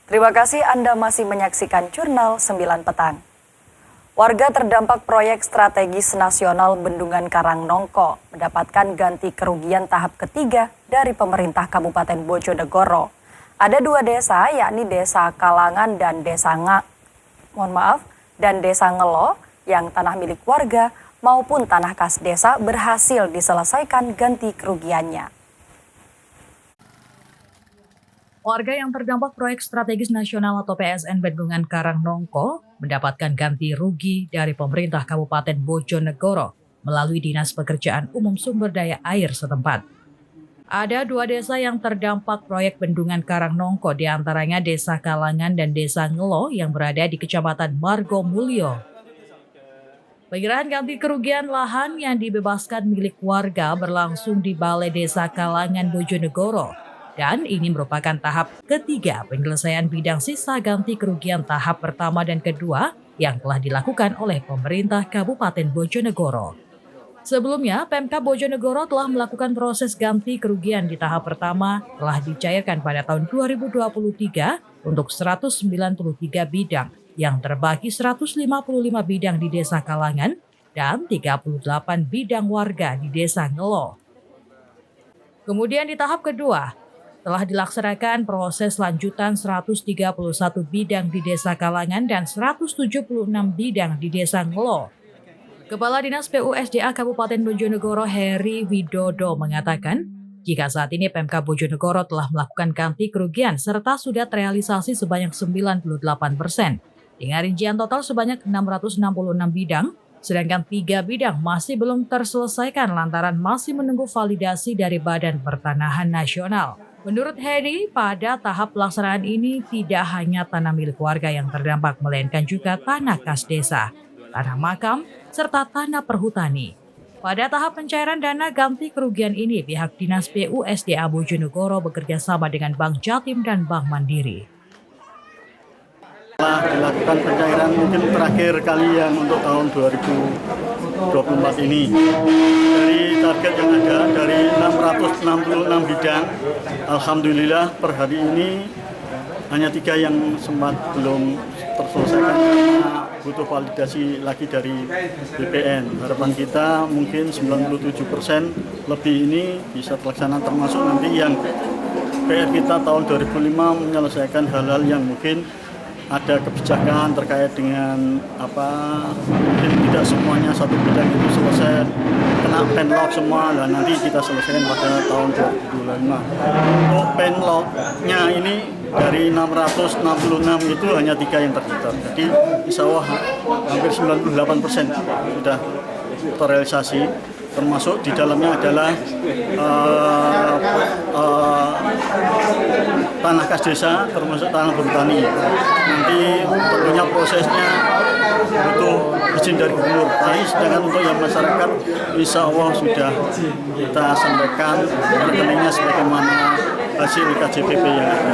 Terima kasih Anda masih menyaksikan Jurnal 9 Petang. Warga terdampak proyek strategis nasional Bendungan Karangnongko mendapatkan ganti kerugian tahap ketiga dari pemerintah Kabupaten Bojonegoro. Ada dua desa, yakni Desa Kalangan dan Desa Ngelo yang tanah milik warga maupun tanah kas desa berhasil diselesaikan ganti kerugiannya. Warga yang terdampak proyek strategis nasional atau PSN Bendungan Karangnongko mendapatkan ganti rugi dari pemerintah Kabupaten Bojonegoro melalui Dinas Pekerjaan Umum Sumber Daya Air setempat. Ada dua desa yang terdampak proyek Bendungan Karangnongko, diantaranya Desa Kalangan dan Desa Ngelo yang berada di Kecamatan Margomulyo. Penyerahan ganti kerugian lahan yang dibebaskan milik warga berlangsung di Balai Desa Kalangan Bojonegoro. Dan ini merupakan tahap ketiga penyelesaian bidang sisa ganti kerugian tahap pertama dan kedua yang telah dilakukan oleh pemerintah Kabupaten Bojonegoro. Sebelumnya, Pemkab Bojonegoro telah melakukan proses ganti kerugian di tahap pertama telah dicairkan pada tahun 2023 untuk 193 bidang yang terbagi 155 bidang di Desa Kalangan dan 38 bidang warga di Desa Ngelo. Kemudian di tahap kedua, telah dilaksanakan proses lanjutan 131 bidang di Desa Kalangan dan 176 bidang di Desa Ngelo. Kepala Dinas PUSDA Kabupaten Bojonegoro Heri Widodo mengatakan, jika saat ini Pemkab Bojonegoro telah melakukan ganti kerugian serta sudah terrealisasi sebanyak 98%, dengan rincian total sebanyak 666 bidang, sedangkan 3 bidang masih belum terselesaikan lantaran masih menunggu validasi dari Badan Pertanahan Nasional. Menurut Hedi, pada tahap pelaksanaan ini tidak hanya tanah milik warga yang terdampak, melainkan juga tanah kas desa, tanah makam, serta tanah perhutani. Pada tahap pencairan dana ganti kerugian ini, pihak Dinas PUSDA Bojonegoro bekerja sama dengan Bank Jatim dan Bank Mandiri. Telah dilakukan pencairan mungkin terakhir kali yang untuk tahun 2024 ini. Dari target yang ada dari 666 bidang, alhamdulillah per hari ini hanya 3 yang sempat belum terselesaikan karena butuh validasi lagi dari BPN. Harapan kita mungkin 97% lebih ini bisa terlaksana, termasuk nanti yang PR kita tahun 2005 menyelesaikan hal-hal yang mungkin ada kebijakan terkait dengan mungkin tidak semuanya satu bidang itu selesai kena penlock semua, dan nanti kita selesaikan pada tahun 2025. Untuk penlocknya ini dari 666 itu hanya 3 yang terdaftar, jadi insya Allah hampir 98% sudah terrealisasi, termasuk di dalamnya adalah tanah kas desa, termasuk tanah perhutani. Nanti tentunya prosesnya butuh izin dari gubernur. Tapi sedangkan untuk yang masyarakat, insya Allah sudah kita sampaikan rekeningnya sebagaimana hasil KJPP yang ada.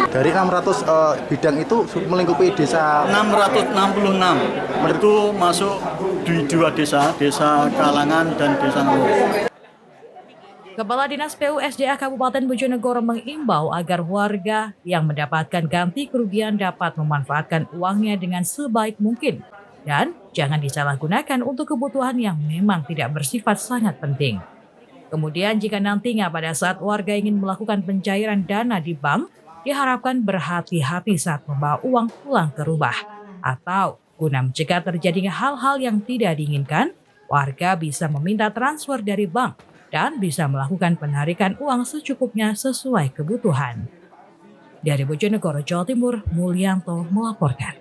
Dari 600 bidang itu melingkupi desa 666 itu masuk di 2 desa, Desa Kalangan dan Desa Ngelo. Kepala Dinas PUSDA Kabupaten Bojonegoro mengimbau agar warga yang mendapatkan ganti kerugian dapat memanfaatkan uangnya dengan sebaik mungkin dan jangan disalahgunakan untuk kebutuhan yang memang tidak bersifat sangat penting. Kemudian jika nantinya pada saat warga ingin melakukan pencairan dana di bank, diharapkan berhati-hati saat membawa uang pulang ke rumah. Atau guna mencegah terjadinya hal-hal yang tidak diinginkan, warga bisa meminta transfer dari bank dan bisa melakukan penarikan uang secukupnya sesuai kebutuhan. Dari Bojonegoro, Jawa Timur, Mulyanto melaporkan.